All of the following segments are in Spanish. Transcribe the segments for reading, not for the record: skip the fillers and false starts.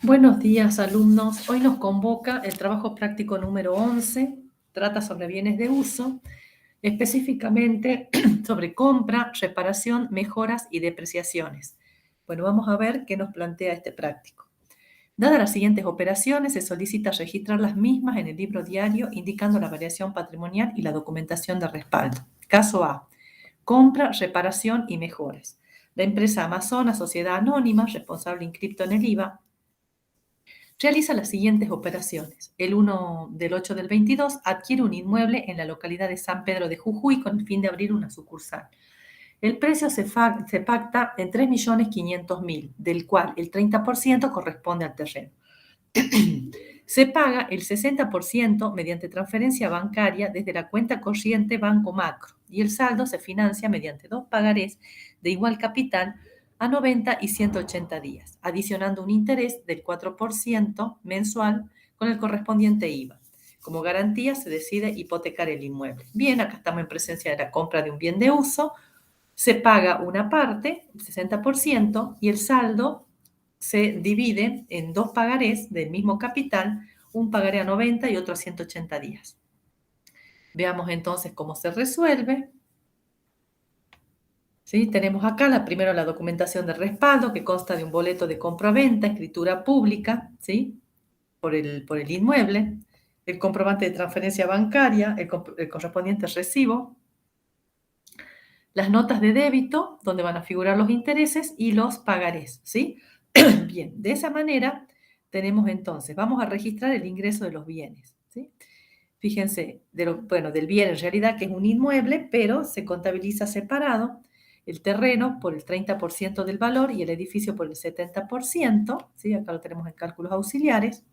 Buenos días, alumnos. Hoy nos convoca el trabajo práctico número 11. Trata sobre bienes de uso, específicamente sobre compra, reparación, mejoras y depreciaciones. Bueno, vamos a ver qué nos plantea este práctico. Dadas las siguientes operaciones, se solicita registrar las mismas en el libro diario, indicando la variación patrimonial y la documentación de respaldo. Caso A: compra, reparación y mejoras. La empresa Amazonas, sociedad anónima, responsable inscripto en el IVA, realiza las siguientes operaciones. El 1 del 8 del 22 adquiere un inmueble en la localidad de San Pedro de Jujuy con el fin de abrir una sucursal. El precio se pacta en 3.500.000, del cual el 30% corresponde al terreno. Se paga el 60% mediante transferencia bancaria desde la cuenta corriente Banco Macro y el saldo se financia mediante dos pagarés de igual capital a 90 y 180 días, adicionando un interés del 4% mensual con el correspondiente IVA. Como garantía se decide hipotecar el inmueble. Bien, acá estamos en presencia de la compra de un bien de uso. Se paga una parte, el 60%, y el saldo se divide en dos pagarés del mismo capital, un pagaré a 90 y otro a 180 días. Veamos entonces cómo se resuelve. ¿Sí? Tenemos acá primero la documentación de respaldo, que consta de un boleto de compra-venta, escritura pública, ¿sí? por el inmueble, el comprobante de transferencia bancaria, el correspondiente recibo, las notas de débito, donde van a figurar los intereses, y los pagarés, ¿sí? Bien, de esa manera tenemos entonces, vamos a registrar el ingreso de los bienes, ¿sí? Fíjense, del bien en realidad que es un inmueble, pero se contabiliza separado el terreno por el 30% del valor y el edificio por el 70%, ¿sí? Acá lo tenemos en cálculos auxiliares.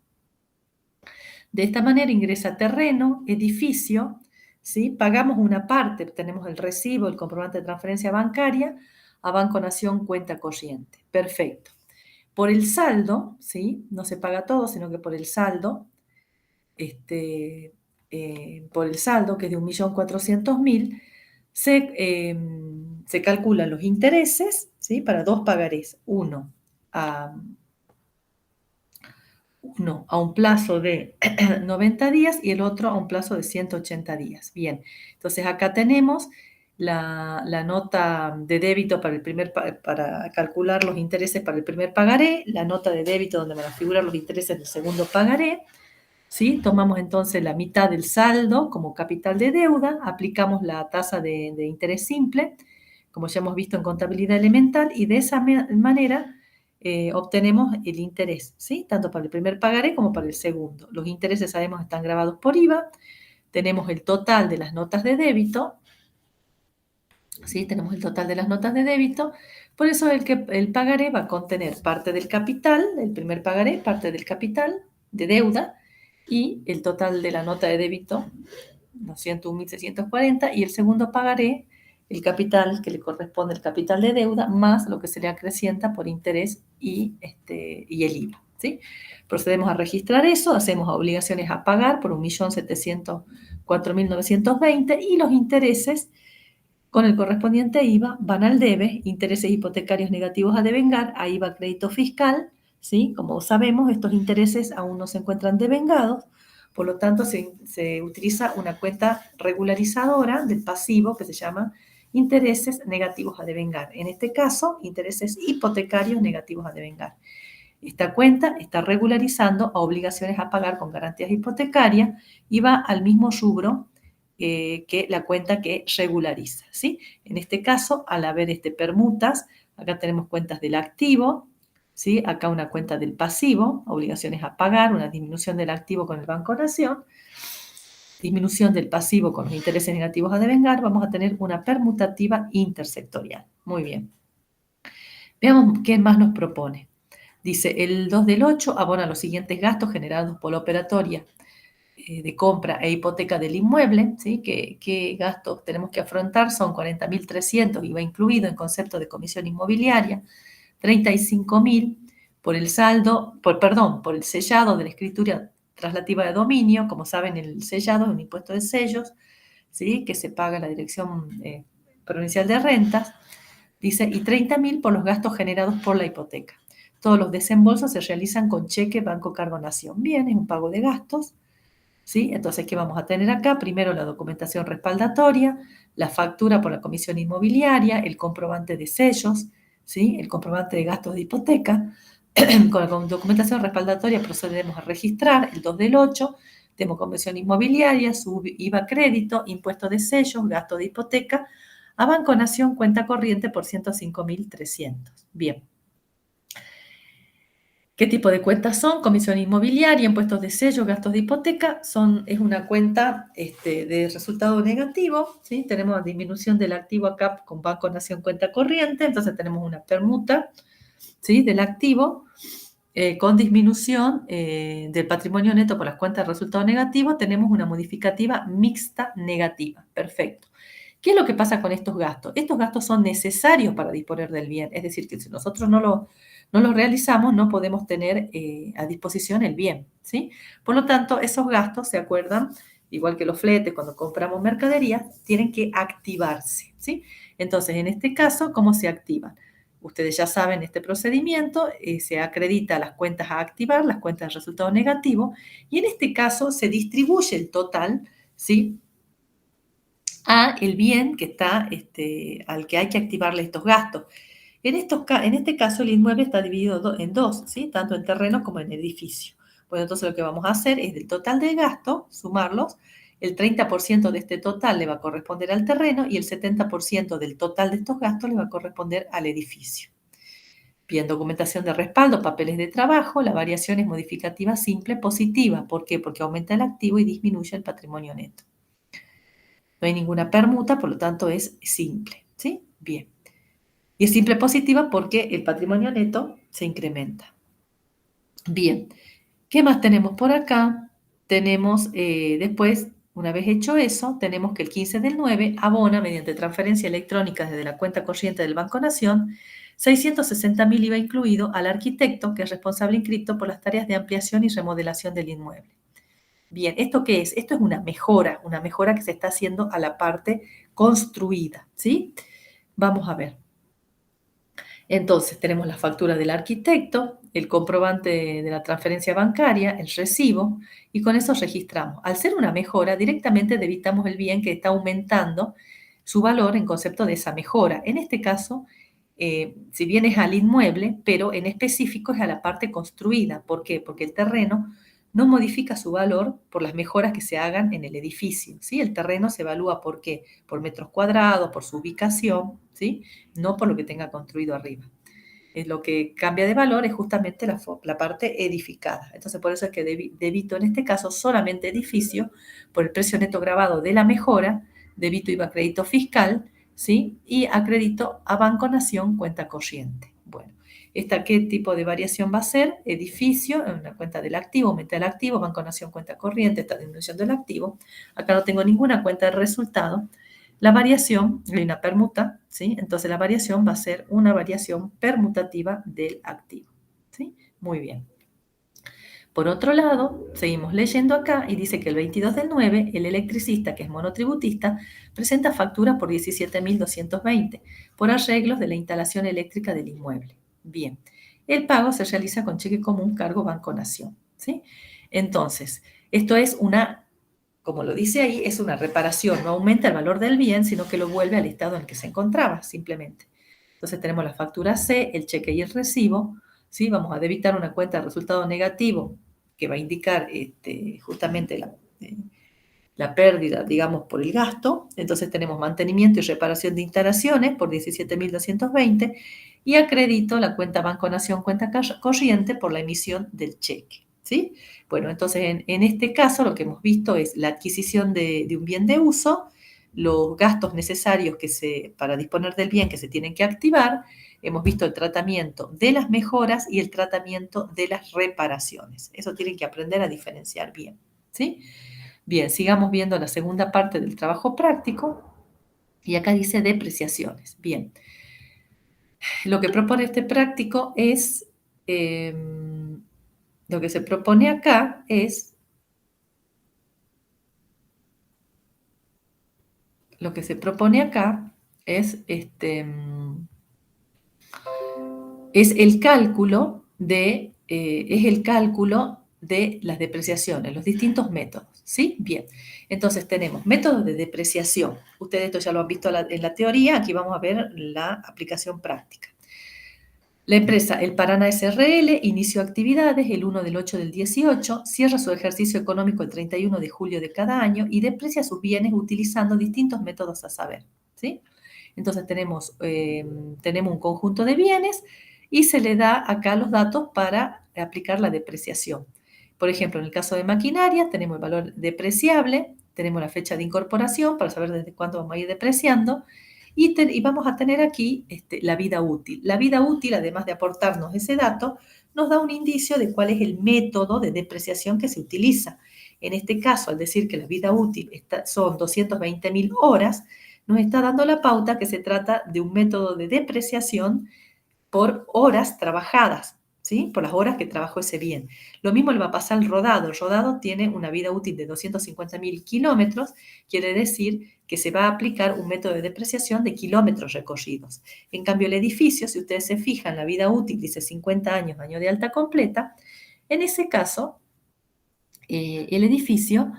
De esta manera ingresa terreno, edificio, ¿sí? Pagamos una parte, tenemos el recibo, el comprobante de transferencia bancaria, a Banco Nación cuenta corriente. Perfecto. Por el saldo, ¿sí? No se paga todo, sino que por el saldo, por el saldo, que es de 1.400.000, se calculan los intereses, ¿sí? Para dos pagarés, uno a un plazo de 90 días y el otro a un plazo de 180 días. Bien, entonces acá tenemos la nota de débito para calcular los intereses para el primer pagaré, la nota de débito donde van a figurar los intereses del segundo pagaré, ¿sí? Tomamos entonces la mitad del saldo como capital de deuda, aplicamos la tasa de interés simple, como ya hemos visto en contabilidad elemental, y de esa manera obtenemos el interés, ¿sí? Tanto para el primer pagaré como para el segundo. Los intereses, sabemos, están grabados por IVA. Tenemos el total de las notas de débito, ¿sí? Tenemos el total de las notas de débito. Por eso el pagaré va a contener parte del capital, el primer pagaré, parte del capital de deuda, y el total de la nota de débito, 201.640, y el segundo pagaré, el capital que le corresponde al capital de deuda, más lo que se le acrecienta por interés y el IVA, ¿sí? Procedemos a registrar eso, hacemos obligaciones a pagar por 1.704.920 y los intereses con el correspondiente IVA van al debe, intereses hipotecarios negativos a devengar, a IVA crédito fiscal, ¿sí? Como sabemos, estos intereses aún no se encuentran devengados, por lo tanto se utiliza una cuenta regularizadora del pasivo que se llama intereses negativos a devengar. En este caso, intereses hipotecarios negativos a devengar. Esta cuenta está regularizando a obligaciones a pagar con garantías hipotecarias y va al mismo rubro que la cuenta que regulariza, ¿sí? En este caso, al haber permutas, acá tenemos cuentas del activo, ¿sí? Acá una cuenta del pasivo, obligaciones a pagar, una disminución del activo con el Banco Nación, disminución del pasivo con los intereses negativos a devengar, vamos a tener una permutativa intersectorial. Muy bien. Veamos qué más nos propone. Dice, el 2 del 8 abona los siguientes gastos generados por la operatoria de compra e hipoteca del inmueble, ¿sí? ¿Qué gastos tenemos que afrontar? Son 40.300, IVA incluido en concepto de comisión inmobiliaria, 35.000 por el por el sellado de la escritura traslativa de dominio. Como saben, el sellado es un impuesto de sellos, ¿sí? Que se paga en la Dirección Provincial de Rentas. Dice, y 30.000 por los gastos generados por la hipoteca. Todos los desembolsos se realizan con cheque, banco, cargo, nación. Bien, es un pago de gastos. ¿Sí? Entonces, ¿qué vamos a tener acá? Primero la documentación respaldatoria, la factura por la comisión inmobiliaria, el comprobante de sellos, ¿sí? El comprobante de gastos de hipoteca. Con la documentación respaldatoria procedemos a registrar el 2 del 8, tenemos comisión inmobiliaria, su IVA crédito, impuesto de sellos, gasto de hipoteca, a Banco Nación, cuenta corriente por 105.300. Bien. ¿Qué tipo de cuentas son? Comisión inmobiliaria, impuestos de sello, gastos de hipoteca. Es una cuenta de resultado negativo, ¿sí? Tenemos disminución del activo acá con Banco Nación cuenta corriente, entonces tenemos una permuta, ¿sí? Del activo con disminución del patrimonio neto por las cuentas de resultado negativo, tenemos una modificativa mixta negativa. Perfecto. ¿Qué es lo que pasa con estos gastos? Estos gastos son necesarios para disponer del bien, es decir, que si nosotros no lo realizamos, no podemos tener a disposición el bien, ¿sí? Por lo tanto, esos gastos, ¿se acuerdan? Igual que los fletes, cuando compramos mercadería, tienen que activarse, ¿sí? Entonces, en este caso, ¿cómo se activan? Ustedes ya saben este procedimiento, se acredita las cuentas a activar, las cuentas de resultado negativo, y en este caso se distribuye el total, ¿sí? A el bien que está, al que hay que activarle estos gastos. En este caso, el inmueble está dividido en dos, ¿sí? Tanto en terreno como en edificio. Bueno, entonces lo que vamos a hacer es del total de gasto, sumarlos, el 30% de este total le va a corresponder al terreno y el 70% del total de estos gastos le va a corresponder al edificio. Bien, documentación de respaldo, papeles de trabajo, la variación es modificativa simple positiva. ¿Por qué? Porque aumenta el activo y disminuye el patrimonio neto. No hay ninguna permuta, por lo tanto es simple, ¿sí? Bien. Y es simple positiva porque el patrimonio neto se incrementa. Bien. ¿Qué más tenemos por acá? Tenemos después, una vez hecho eso, tenemos que el 15 del 9 abona mediante transferencia electrónica desde la cuenta corriente del Banco Nación 660.000 IVA incluido al arquitecto que es responsable inscrito por las tareas de ampliación y remodelación del inmueble. Bien, ¿esto qué es? Esto es una mejora que se está haciendo a la parte construida, ¿sí? Vamos a ver. Entonces, tenemos la factura del arquitecto, el comprobante de la transferencia bancaria, el recibo, y con eso registramos. Al ser una mejora, directamente debitamos el bien que está aumentando su valor en concepto de esa mejora. En este caso, si bien es al inmueble, pero en específico es a la parte construida. ¿Por qué? Porque el terreno no modifica su valor por las mejoras que se hagan en el edificio, ¿sí? El terreno se evalúa por qué, por metros cuadrados, por su ubicación, ¿sí? No por lo que tenga construido arriba. Lo que cambia de valor es justamente la parte edificada. Entonces, por eso es que debito en este caso solamente edificio por el precio neto grabado de la mejora, debito IVA crédito fiscal, ¿sí? Y acredito a Banco Nación cuenta corriente. Bueno, ¿qué tipo de variación va a ser? Edificio, en una cuenta del activo, aumenta el activo, Banco Nación cuenta corriente, está disminución del activo. Acá no tengo ninguna cuenta de resultado. La variación, hay una permuta, ¿sí? Entonces la variación va a ser una variación permutativa del activo, ¿sí? Muy bien. Por otro lado, seguimos leyendo acá y dice que el 22 del 9, el electricista, que es monotributista, presenta factura por 17.220 por arreglos de la instalación eléctrica del inmueble. Bien, el pago se realiza con cheque común cargo Banco Nación, ¿sí? Entonces, esto es como lo dice ahí, es una reparación, no aumenta el valor del bien, sino que lo vuelve al estado en el que se encontraba, simplemente. Entonces tenemos la factura C, el cheque y el recibo, ¿sí? Vamos a debitar una cuenta de resultado negativo que va a indicar justamente la pérdida, digamos, por el gasto. Entonces tenemos mantenimiento y reparación de instalaciones por 17.220 y acredito la cuenta Banco Nación, cuenta corriente por la emisión del cheque, ¿sí? Bueno, entonces en este caso lo que hemos visto es la adquisición de un bien de uso, los gastos necesarios para disponer del bien que se tienen que activar, hemos visto el tratamiento de las mejoras y el tratamiento de las reparaciones. Eso tienen que aprender a diferenciar bien, ¿sí? Bien, sigamos viendo la segunda parte del trabajo práctico y acá dice depreciaciones. Bien, lo que propone este práctico es, lo que se propone acá es, lo que se propone acá es, es el cálculo, es el cálculo de las depreciaciones, los distintos métodos, ¿sí? Bien, entonces tenemos métodos de depreciación. Ustedes esto ya lo han visto en la teoría, aquí vamos a ver la aplicación práctica. La empresa El Paraná SRL inició actividades el 1 del 8 del 18, cierra su ejercicio económico el 31 de julio de cada año y deprecia sus bienes utilizando distintos métodos a saber, ¿sí? Entonces tenemos un conjunto de bienes y se le da acá los datos para aplicar la depreciación. Por ejemplo, en el caso de maquinaria tenemos el valor depreciable, tenemos la fecha de incorporación para saber desde cuándo vamos a ir depreciando y vamos a tener aquí la vida útil. La vida útil, además de aportarnos ese dato, nos da un indicio de cuál es el método de depreciación que se utiliza. En este caso, al decir que la vida útil son 220.000 horas, nos está dando la pauta que se trata de un método de depreciación por horas trabajadas, ¿sí? Por las horas que trabajó ese bien. Lo mismo le va a pasar al rodado. El rodado tiene una vida útil de 250.000 kilómetros, quiere decir que se va a aplicar un método de depreciación de kilómetros recorridos. En cambio, el edificio, si ustedes se fijan, la vida útil dice 50 años, año de alta completa, en ese caso, el edificio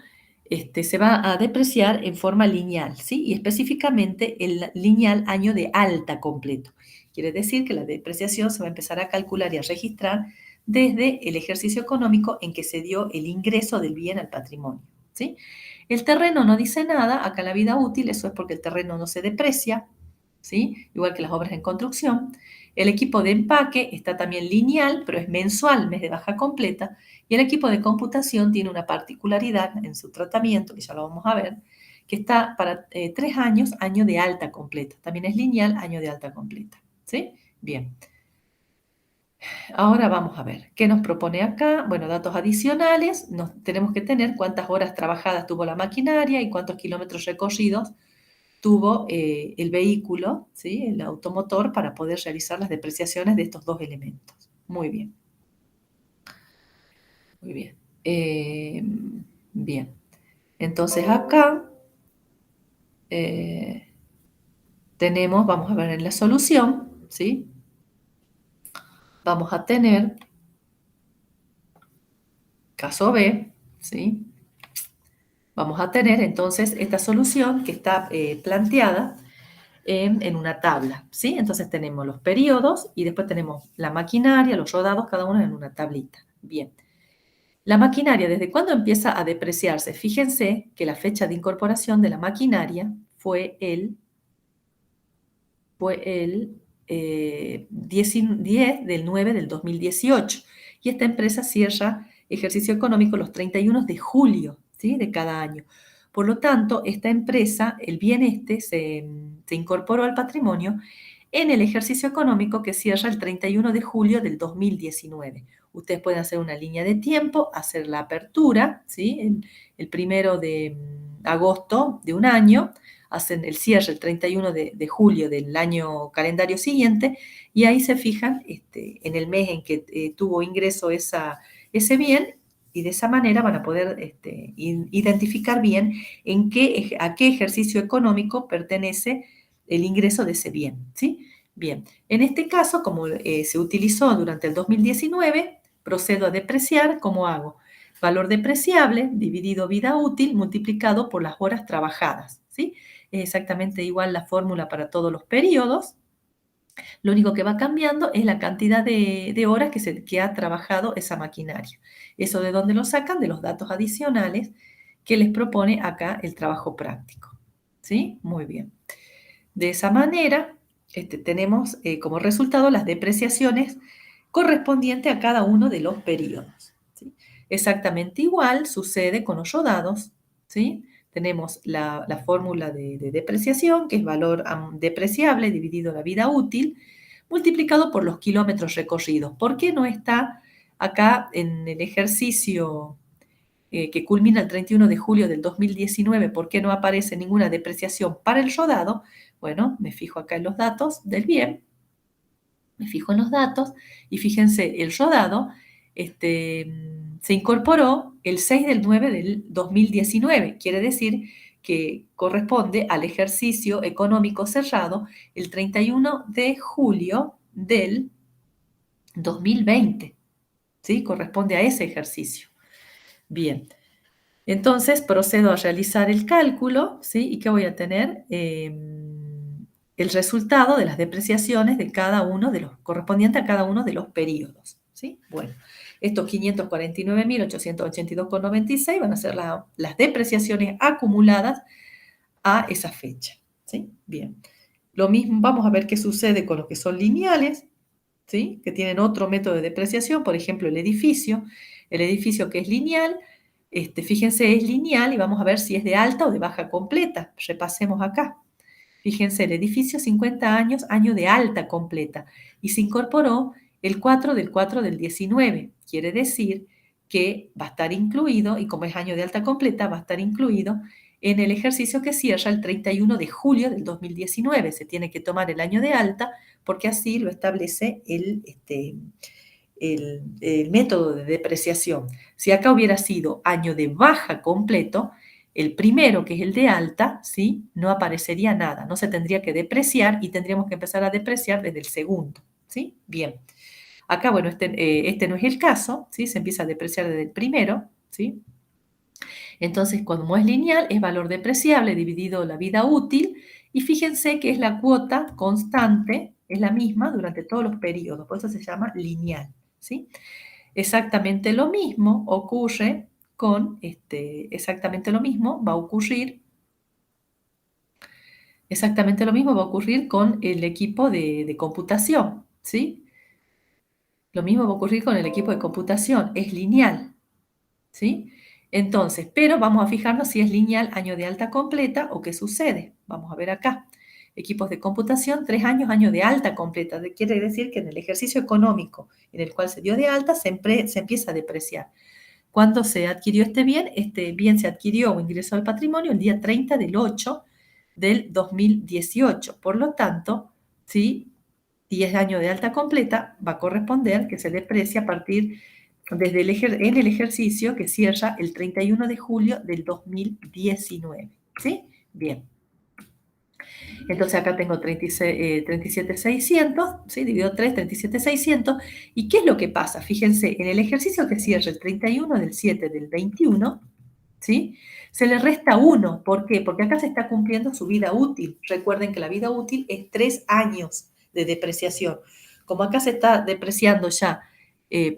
se va a depreciar en forma lineal, ¿sí? Y específicamente el lineal año de alta completo. Quiere decir que la depreciación se va a empezar a calcular y a registrar desde el ejercicio económico en que se dio el ingreso del bien al patrimonio, ¿sí? El terreno no dice nada, acá en la vida útil, eso es porque el terreno no se deprecia, ¿sí? Igual que las obras en construcción. El equipo de empaque está también lineal, pero es mensual, mes de baja completa, y el equipo de computación tiene una particularidad en su tratamiento, que ya lo vamos a ver, que está para 3 años, año de alta completa. También es lineal, año de alta completa, ¿sí? Bien. Ahora vamos a ver, ¿qué nos propone acá? Bueno, datos adicionales, tenemos que tener cuántas horas trabajadas tuvo la maquinaria y cuántos kilómetros recorridos tuvo el vehículo, ¿sí? El automotor, para poder realizar las depreciaciones de estos dos elementos. Muy bien, muy bien. Bien, entonces acá eh, tenemos, vamos a ver en la solución, ¿sí? Vamos a tener caso B, ¿sí? Vamos a tener entonces esta solución que está planteada en una tabla, ¿sí? Entonces tenemos los periodos y después tenemos la maquinaria, los rodados, cada uno en una tablita. Bien. La maquinaria, ¿desde cuándo empieza a depreciarse? Fíjense que la fecha de incorporación de la maquinaria fue el 10 del 9 del 2018. Y esta empresa cierra ejercicio económico los 31 de julio, ¿sí? De cada año. Por lo tanto, esta empresa, el bien se incorporó al patrimonio en el ejercicio económico que cierra el 31 de julio del 2019. Ustedes pueden hacer una línea de tiempo, hacer la apertura, ¿sí? El 1 de agosto de un año, hacen el cierre el 31 de julio del año calendario siguiente y ahí se fijan en el mes en que tuvo ingreso ese bien y de esa manera van a poder identificar bien a qué ejercicio económico pertenece el ingreso de ese bien, ¿sí? Bien, en este caso, como se utilizó durante el 2019, procedo a depreciar, ¿cómo hago? Valor depreciable dividido vida útil multiplicado por las horas trabajadas, ¿sí? Es exactamente igual la fórmula para todos los periodos. Lo único que va cambiando es la cantidad de horas que ha trabajado esa maquinaria. ¿Eso de dónde lo sacan? De los datos adicionales que les propone acá el trabajo práctico, ¿sí? Muy bien. De esa manera, tenemos como resultado las depreciaciones correspondientes a cada uno de los periodos, ¿sí? Exactamente igual sucede con los rodados, ¿sí? Tenemos la fórmula de depreciación, que es valor depreciable dividido la vida útil, multiplicado por los kilómetros recorridos. ¿Por qué no está acá en el ejercicio que culmina el 31 de julio del 2019? ¿Por qué no aparece ninguna depreciación para el rodado? Bueno, me fijo acá en los datos del bien, me fijo en los datos y fíjense, el rodado se incorporó el 6 del 9 del 2019, quiere decir que corresponde al ejercicio económico cerrado el 31 de julio del 2020, ¿sí? Corresponde a ese ejercicio. Bien, entonces procedo a realizar el cálculo, ¿sí? ¿Y qué voy a tener? El resultado de las depreciaciones de cada uno de los, correspondiente a cada uno de los periodos, ¿sí? Bueno, estos 549.882,96 van a ser las depreciaciones acumuladas a esa fecha, ¿sí? Bien. Lo mismo, vamos a ver qué sucede con los que son lineales, ¿sí? Que tienen otro método de depreciación, por ejemplo, el edificio. El edificio que es lineal, fíjense, es lineal y vamos a ver si es de alta o de baja completa. Repasemos acá. Fíjense, el edificio 50 años, año de alta completa, y se incorporó el 4 del 4 del 19. Quiere decir que va a estar incluido, y como es año de alta completa, va a estar incluido en el ejercicio que cierra el 31 de julio del 2019. Se tiene que tomar el año de alta porque así lo establece el método de depreciación. Si acá hubiera sido año de baja completo, el primero, que es el de alta, ¿sí? No aparecería nada, no se tendría que depreciar y tendríamos que empezar a depreciar desde el segundo, ¿sí? Bien. Acá, bueno, este no es el caso, ¿sí? Se empieza a depreciar desde el primero, ¿sí? Entonces, como es lineal, es valor depreciable dividido la vida útil, y fíjense que es la cuota constante, es la misma durante todos los periodos, por eso se llama lineal, ¿sí? Exactamente lo mismo ocurre con, exactamente lo mismo va a ocurrir, exactamente lo mismo va a ocurrir con el equipo de computación, ¿sí? Lo mismo va a ocurrir con el equipo de computación, es lineal, ¿sí? Entonces, pero vamos a fijarnos si es lineal año de alta completa o qué sucede. Vamos a ver acá. Equipos de computación, 3 años, año de alta completa. Quiere decir que en el ejercicio económico en el cual se dio de alta se empieza a depreciar. ¿Cuándo se adquirió este bien? Este bien se adquirió o ingresó al patrimonio el día 30 del 8 del 2018. Por lo tanto, ¿sí? Y es año de alta completa, va a corresponder que se deprecia a partir en el ejercicio que cierra el 31 de julio del 2019. ¿Sí? Bien. Entonces acá tengo 37.600, ¿sí? Dividido 3, 37.600. ¿Y qué es lo que pasa? Fíjense, en el ejercicio que cierra el 31 del 7 del 21, ¿sí? Se le resta 1. ¿Por qué? Porque acá se está cumpliendo su vida útil. Recuerden que la vida útil es 3 años de depreciación. Como acá se está depreciando ya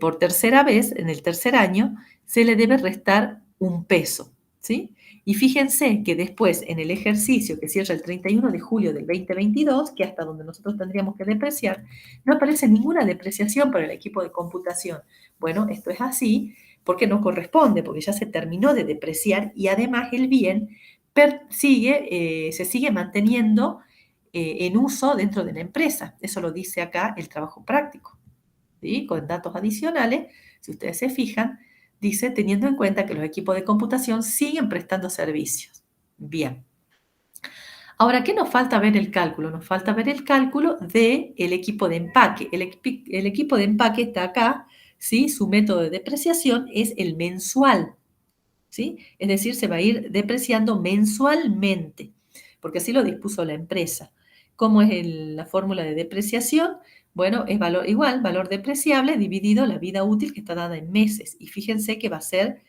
por tercera vez, en el tercer año, se le debe restar 1 peso, ¿sí? Y fíjense que después, en el ejercicio que cierra el 31 de julio del 2022, que hasta donde nosotros tendríamos que depreciar, no aparece ninguna depreciación para el equipo de computación. Bueno, esto es así porque no corresponde, porque ya se terminó de depreciar y además el bien se sigue manteniendo en uso dentro de la empresa. Eso lo dice acá el trabajo práctico, ¿sí? Con datos adicionales, si ustedes se fijan, dice teniendo en cuenta que los equipos de computación siguen prestando servicios. Bien. Ahora, ¿qué nos falta ver el cálculo? Nos falta ver el cálculo del equipo de empaque. El equipo de empaque está acá, ¿sí? Su método de depreciación es el mensual, ¿sí? Es decir, se va a ir depreciando mensualmente, porque así lo dispuso la empresa. ¿Cómo es la fórmula de depreciación? Bueno, es valor depreciable dividido la vida útil que está dada en meses. Y fíjense que va a ser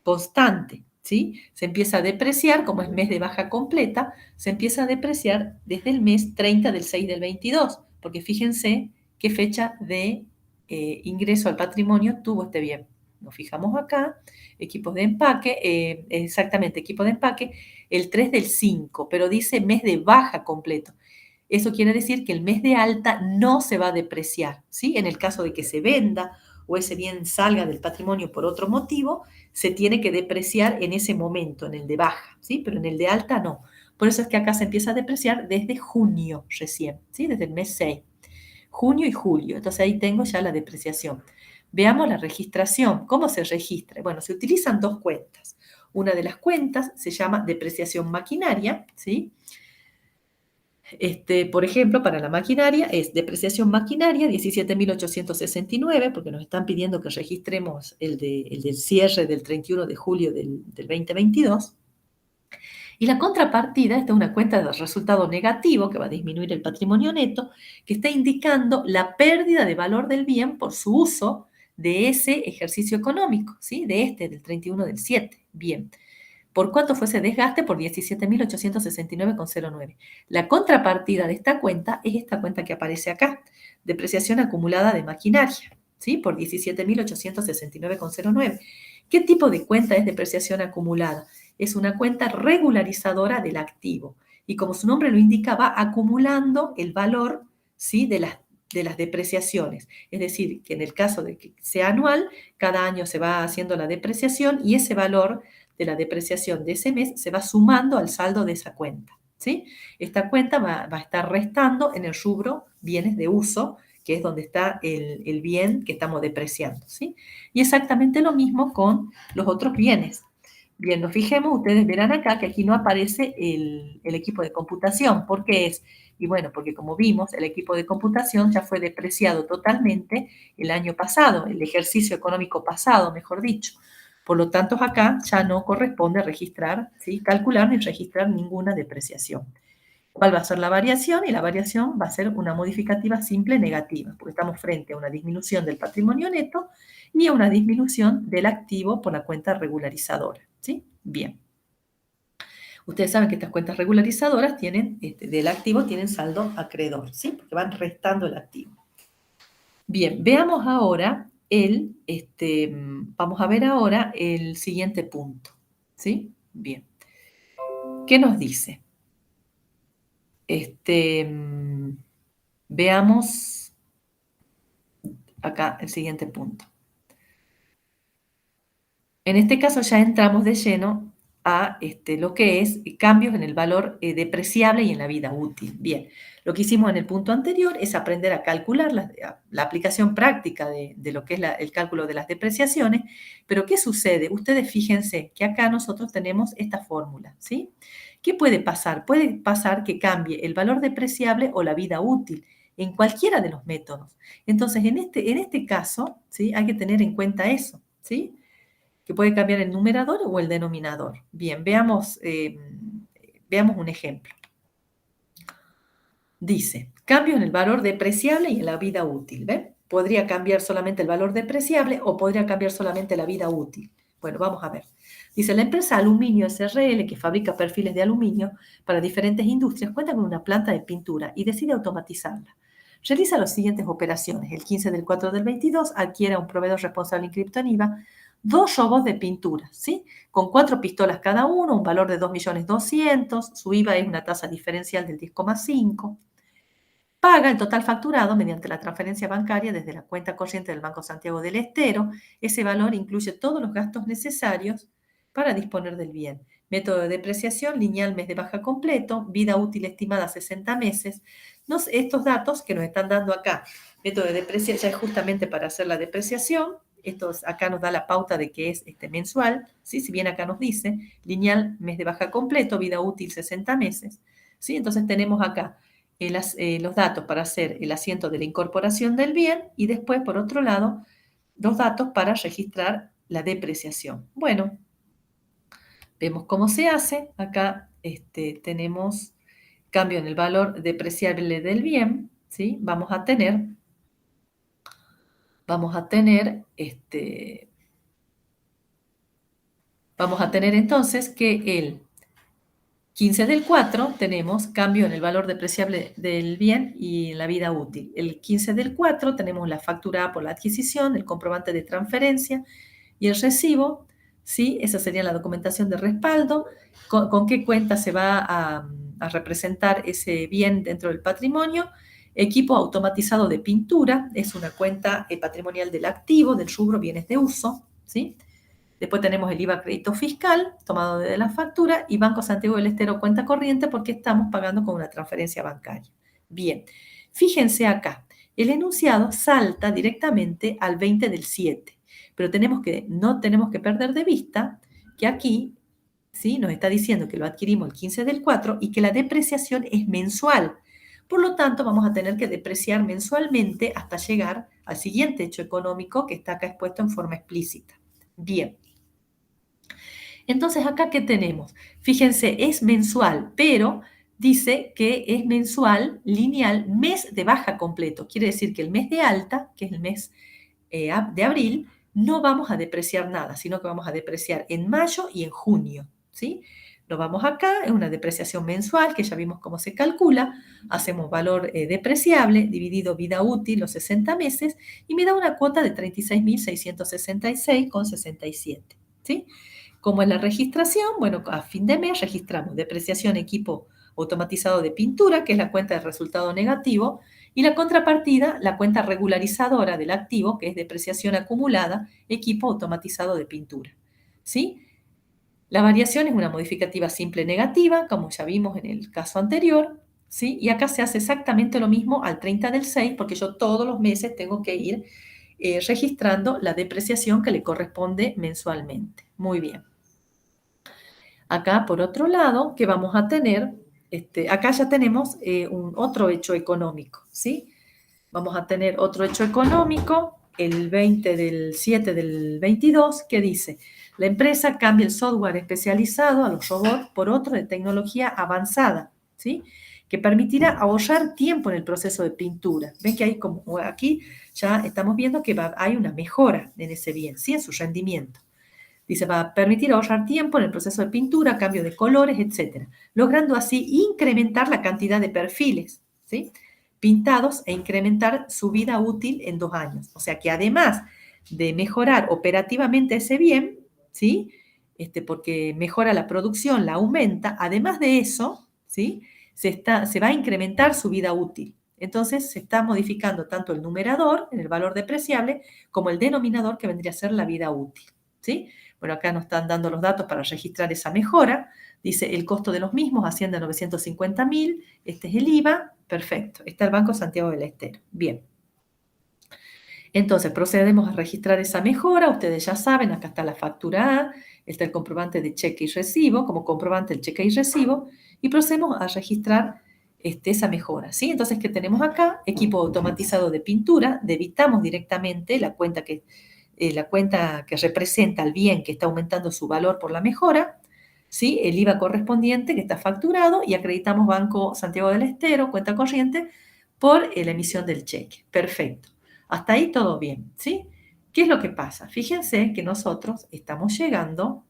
constante, ¿sí? Se empieza a depreciar, como es mes de baja completa, se empieza a depreciar desde el mes 30 del 6 del 22, porque fíjense qué fecha de ingreso al patrimonio tuvo este bien. Nos fijamos acá, equipos de empaque, exactamente, equipo de empaque, el 3 del 5, pero dice mes de baja completo. Eso quiere decir que el mes de alta no se va a depreciar, ¿sí? En el caso de que se venda o ese bien salga del patrimonio por otro motivo, se tiene que depreciar en ese momento, en el de baja, ¿sí? Pero en el de alta no. Por eso es que acá se empieza a depreciar desde junio recién, ¿sí? Desde el mes 6. Junio y julio. Entonces ahí tengo ya la depreciación. Veamos la registración. ¿Cómo se registra? Bueno, se utilizan 2 cuentas. Una de las cuentas se llama depreciación maquinaria, ¿sí? Por ejemplo, para la maquinaria es depreciación maquinaria 17.869, porque nos están pidiendo que registremos el del cierre del 31 de julio del 2022. Y la contrapartida, esta es una cuenta de resultado negativo que va a disminuir el patrimonio neto, que está indicando la pérdida de valor del bien por su uso de ese ejercicio económico, ¿sí? Del 31 del 7. Bien. ¿Por cuánto fue ese desgaste? Por 17.869,09. La contrapartida de esta cuenta es esta cuenta que aparece acá, depreciación acumulada de maquinaria, ¿sí? Por 17.869,09. ¿Qué tipo de cuenta es depreciación acumulada? Es una cuenta regularizadora del activo y como su nombre lo indica, va acumulando el valor, ¿sí? de las depreciaciones. Es decir, que en el caso de que sea anual, cada año se va haciendo la depreciación y ese valor de la depreciación de ese mes se va sumando al saldo de esa cuenta, ¿sí? Esta cuenta va a estar restando en el rubro bienes de uso, que es donde está el bien que estamos depreciando, ¿sí? Y exactamente lo mismo con los otros bienes. Bien, nos fijemos, ustedes verán acá que aquí no aparece el equipo de computación. ¿Por qué es? Y bueno, porque como vimos, el equipo de computación ya fue depreciado totalmente el año pasado, el ejercicio económico pasado, mejor dicho. Por lo tanto, acá ya no corresponde registrar, ¿sí? Calcular ni registrar ninguna depreciación. ¿Cuál va a ser la variación? Y la variación va a ser una modificativa simple negativa, porque estamos frente a una disminución del patrimonio neto y a una disminución del activo por la cuenta regularizadora, ¿sí? Bien. Ustedes saben que estas cuentas regularizadoras tienen, del activo tienen saldo acreedor, ¿sí? Porque van restando el activo. Bien, veamos ahora vamos a ver ahora el siguiente punto, ¿sí? Bien. ¿Qué nos dice? Veamos acá el siguiente punto. En este caso ya entramos de lleno a lo que es cambios en el valor depreciable y en la vida útil. Bien, lo que hicimos en el punto anterior es aprender a calcular la aplicación práctica de lo que es el cálculo de las depreciaciones, pero ¿qué sucede? Ustedes fíjense que acá nosotros tenemos esta fórmula, ¿sí? ¿Qué puede pasar? Puede pasar que cambie el valor depreciable o la vida útil en cualquiera de los métodos. Entonces, en este caso, ¿sí? Hay que tener en cuenta eso, ¿sí? Que puede cambiar el numerador o el denominador. Bien, veamos un ejemplo. Dice, cambio en el valor depreciable y en la vida útil. ¿Ven? Podría cambiar solamente el valor depreciable o podría cambiar solamente la vida útil. Bueno, vamos a ver. Dice, la empresa Aluminio SRL, que fabrica perfiles de aluminio para diferentes industrias, cuenta con una planta de pintura y decide automatizarla. Realiza las siguientes operaciones. El 15 del 4 del 22 adquiere a un proveedor responsable inscripto en IVA 2 robots de pintura, ¿sí? Con 4 pistolas cada uno, un valor de 2.200.000, su IVA es una tasa diferencial del 10,5. Paga el total facturado mediante la transferencia bancaria desde la cuenta corriente del Banco Santiago del Estero. Ese valor incluye todos los gastos necesarios para disponer del bien. Método de depreciación, lineal mes de baja completo, vida útil estimada 60 meses. Estos datos que nos están dando acá, método de depreciación, ya es justamente para hacer la depreciación. Esto acá nos da la pauta de que es mensual, ¿sí? Si bien acá nos dice lineal mes de baja completo, vida útil 60 meses. ¿Sí? Entonces tenemos acá los datos para hacer el asiento de la incorporación del bien y después, por otro lado, los datos para registrar la depreciación. Bueno, vemos cómo se hace. Acá tenemos cambio en el valor depreciable del bien, ¿sí? Vamos a tener entonces que el 15 del 4 tenemos cambio en el valor depreciable del bien y en la vida útil. El 15 del 4 tenemos la factura por la adquisición, el comprobante de transferencia y el recibo, ¿sí? Esa sería la documentación de respaldo. ¿Con qué cuenta se va a representar ese bien dentro del patrimonio? Equipo automatizado de pintura, es una cuenta patrimonial del activo, del rubro bienes de uso, ¿sí? Después tenemos el IVA crédito fiscal, tomado de la factura, y Banco Santiago del Estero cuenta corriente porque estamos pagando con una transferencia bancaria. Bien, fíjense acá, el enunciado salta directamente al 20 del 7, pero no tenemos que perder de vista que aquí, ¿sí? Nos está diciendo que lo adquirimos el 15 del 4 y que la depreciación es mensual. Por lo tanto, vamos a tener que depreciar mensualmente hasta llegar al siguiente hecho económico que está acá expuesto en forma explícita. Bien. Entonces, acá, ¿qué tenemos? Fíjense, es mensual, pero dice que es mensual, lineal, mes de baja completo. Quiere decir que el mes de alta, que es el mes de abril, no vamos a depreciar nada, sino que vamos a depreciar en mayo y en junio, ¿sí? Nos vamos acá, es una depreciación mensual, que ya vimos cómo se calcula, hacemos valor depreciable, dividido vida útil, los 60 meses, y me da una cuota de 36.666,67, ¿sí? Como en la registración, bueno, a fin de mes registramos depreciación equipo automatizado de pintura, que es la cuenta de resultado negativo, y la contrapartida, la cuenta regularizadora del activo, que es depreciación acumulada, equipo automatizado de pintura. ¿Sí? La variación es una modificativa simple negativa, como ya vimos en el caso anterior, ¿sí? Y acá se hace exactamente lo mismo al 30 del 6, porque yo todos los meses tengo que ir registrando la depreciación que le corresponde mensualmente. Muy bien. Acá, por otro lado, ¿qué vamos a tener? Acá ya tenemos otro hecho económico, ¿sí? Vamos a tener otro hecho económico, el 20 del 7 del 22, que dice, la empresa cambia el software especializado a los robots por otro de tecnología avanzada, ¿sí? Que permitirá ahorrar tiempo en el proceso de pintura. Ven que hay como aquí ya estamos viendo que hay una mejora en ese bien, ¿sí? En su rendimiento. Dice, va a permitir ahorrar tiempo en el proceso de pintura, cambio de colores, etcétera, logrando así incrementar la cantidad de perfiles, ¿sí? Pintados e incrementar su vida útil en 2 años. O sea que además de mejorar operativamente ese bien, ¿sí? Porque mejora la producción, la aumenta, además de eso, ¿sí? Se va a incrementar su vida útil. Entonces se está modificando tanto el numerador, en el valor depreciable, como el denominador, que vendría a ser la vida útil, ¿sí? Bueno, acá nos están dando los datos para registrar esa mejora. Dice, el costo de los mismos asciende a 950.000. Este es el IVA. Perfecto. Está el Banco Santiago del Estero. Bien. Entonces, procedemos a registrar esa mejora. Ustedes ya saben, acá está la factura A, está el comprobante de cheque y recibo, como comprobante el cheque y recibo, y procedemos a registrar esa mejora, ¿sí? Entonces, ¿qué tenemos acá? Equipo automatizado de pintura. Debitamos directamente la cuenta que representa el bien que está aumentando su valor por la mejora, ¿sí? El IVA correspondiente que está facturado, y acreditamos Banco Santiago del Estero, cuenta corriente, por la emisión del cheque. Perfecto. Hasta ahí todo bien, ¿sí? ¿Qué es lo que pasa? Fíjense que nosotros estamos llegando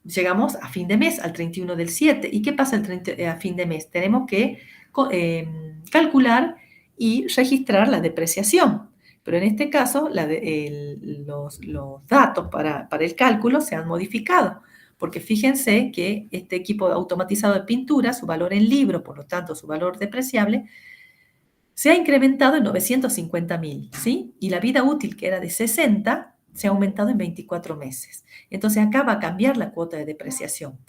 llegamos a fin de mes, al 31 del 7. ¿Y qué pasa a fin de mes? Tenemos que calcular y registrar la depreciación. Pero en este caso, los datos para el cálculo se han modificado. Porque fíjense que este equipo automatizado de pintura, su valor en libro, por lo tanto su valor depreciable, se ha incrementado en 950.000, ¿sí? Y la vida útil, que era de 60, se ha aumentado en 24 meses. Entonces acá va a cambiar la cuota de depreciación.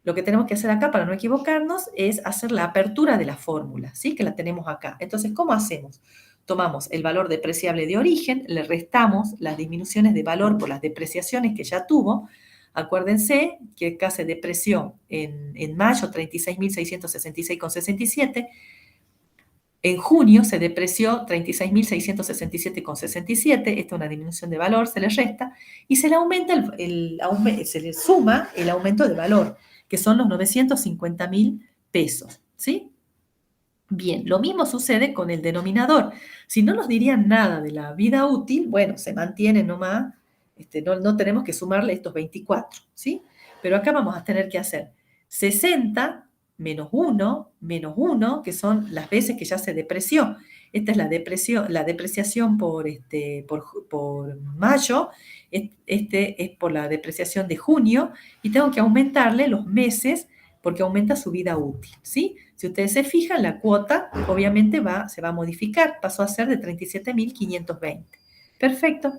Lo que tenemos que hacer acá, para no equivocarnos, es hacer la apertura de la fórmula, ¿sí? Que la tenemos acá. Entonces, ¿cómo hacemos? Tomamos el valor depreciable de origen, le restamos las disminuciones de valor por las depreciaciones que ya tuvo. Acuérdense que acá se depreció en mayo 36.666,67. En junio se depreció 36.667,67. Esta es una disminución de valor, se le resta, y se le se le suma el aumento de valor, que son los 950.000 pesos, ¿sí? Bien, lo mismo sucede con el denominador. Si no nos dirían nada de la vida útil, bueno, se mantiene nomás, no tenemos que sumarle estos 24, ¿sí? Pero acá vamos a tener que hacer 60 menos 1, que son las veces que ya se depreció. Esta es la depreciación por mayo, este es por la depreciación de junio, y tengo que aumentarle los meses porque aumenta su vida útil, ¿sí? Si ustedes se fijan, la cuota obviamente se va a modificar, pasó a ser de 37.520. Perfecto.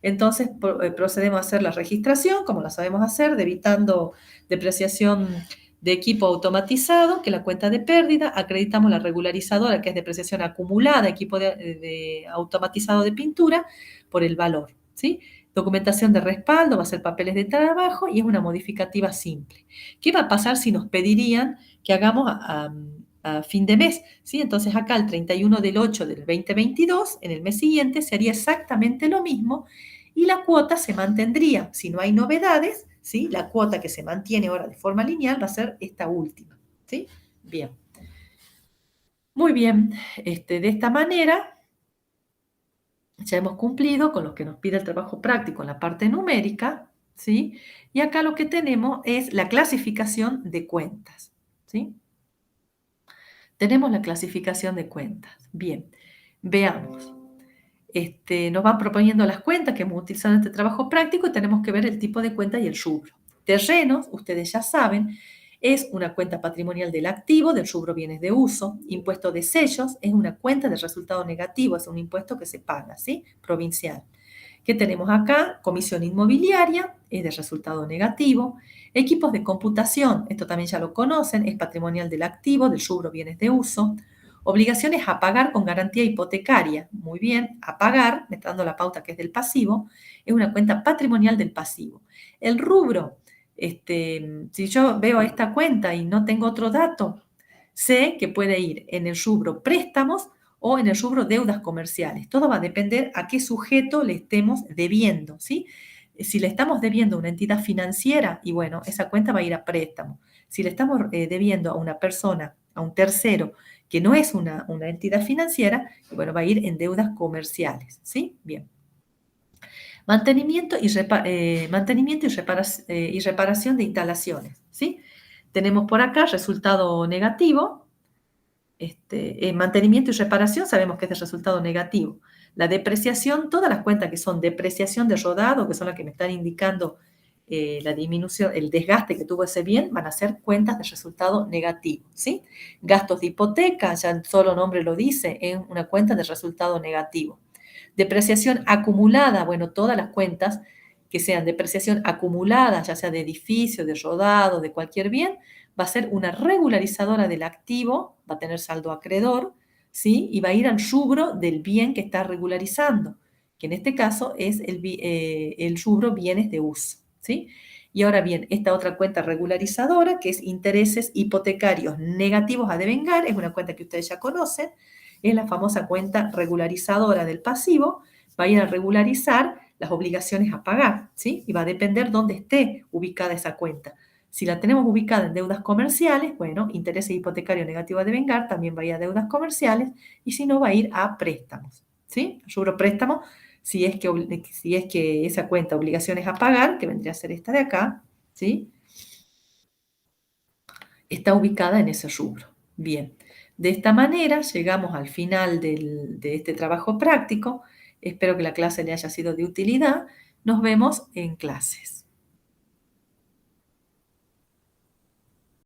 Entonces procedemos a hacer la registración, como la sabemos hacer, debitando depreciación de equipo automatizado, que es la cuenta de pérdida, acreditamos la regularizadora, que es depreciación acumulada, equipo automatizado de pintura, por el valor, ¿sí? Documentación de respaldo, va a ser papeles de trabajo, y es una modificativa simple. ¿Qué va a pasar si nos pedirían que hagamos a fin de mes? ¿Sí? Entonces acá el 31 del 8 del 2022, en el mes siguiente, se haría exactamente lo mismo, y la cuota se mantendría. Si no hay novedades, ¿sí? La cuota que se mantiene ahora de forma lineal va a ser esta última, ¿sí? Bien. Muy bien. De esta manera ya hemos cumplido con lo que nos pide el trabajo práctico en la parte numérica, ¿sí? Y acá lo que tenemos es la clasificación de cuentas, ¿sí? Tenemos la clasificación de cuentas. Bien, veamos. Nos van proponiendo las cuentas que hemos utilizado en este trabajo práctico y tenemos que ver el tipo de cuenta y el rubro. Terrenos, ustedes ya saben, es una cuenta patrimonial del activo, del rubro bienes de uso. Impuesto de sellos es una cuenta de resultado negativo, es un impuesto que se paga, ¿sí? Provincial. ¿Qué tenemos acá? Comisión inmobiliaria, es de resultado negativo. Equipos de computación, esto también ya lo conocen, es patrimonial del activo, del rubro bienes de uso. Obligaciones a pagar con garantía hipotecaria. Muy bien, a pagar, me está dando la pauta que es del pasivo, es una cuenta patrimonial del pasivo. El rubro, si yo veo esta cuenta y no tengo otro dato, sé que puede ir en el rubro préstamos o en el rubro deudas comerciales. Todo va a depender a qué sujeto le estemos debiendo, ¿sí? Si le estamos debiendo a una entidad financiera, y bueno, esa cuenta va a ir a préstamo. Si le estamos debiendo a una persona, a un tercero, que no es una entidad financiera, y bueno, va a ir en deudas comerciales, ¿sí? Bien. Mantenimiento y reparación de instalaciones, ¿sí? Tenemos por acá resultado negativo, mantenimiento y reparación sabemos que es de resultado negativo. La depreciación, todas las cuentas que son depreciación de rodado, que son las que me están indicando la disminución, el desgaste que tuvo ese bien, van a ser cuentas de resultado negativo, ¿sí? Gastos de hipoteca, ya el solo nombre lo dice, es una cuenta de resultado negativo. Depreciación acumulada, bueno, todas las cuentas que sean depreciación acumulada, ya sea de edificio, de rodado, de cualquier bien, va a ser una regularizadora del activo, va a tener saldo acreedor, ¿sí? Y va a ir al rubro del bien que está regularizando, que en este caso es el rubro bienes de uso, ¿sí? Y ahora bien, esta otra cuenta regularizadora, que es intereses hipotecarios negativos a devengar, es una cuenta que ustedes ya conocen, es la famosa cuenta regularizadora del pasivo, va a ir a regularizar las obligaciones a pagar, ¿sí? Y va a depender dónde esté ubicada esa cuenta. Si la tenemos ubicada en deudas comerciales, bueno, intereses hipotecarios negativos a devengar, también va a ir a deudas comerciales, y si no, va a ir a préstamos, ¿sí? Rubro préstamo, si es que esa cuenta obligaciones a pagar, que vendría a ser esta de acá, ¿sí? Está ubicada en ese rubro. Bien, de esta manera llegamos al final de este trabajo práctico. Espero que la clase le haya sido de utilidad. Nos vemos en clases.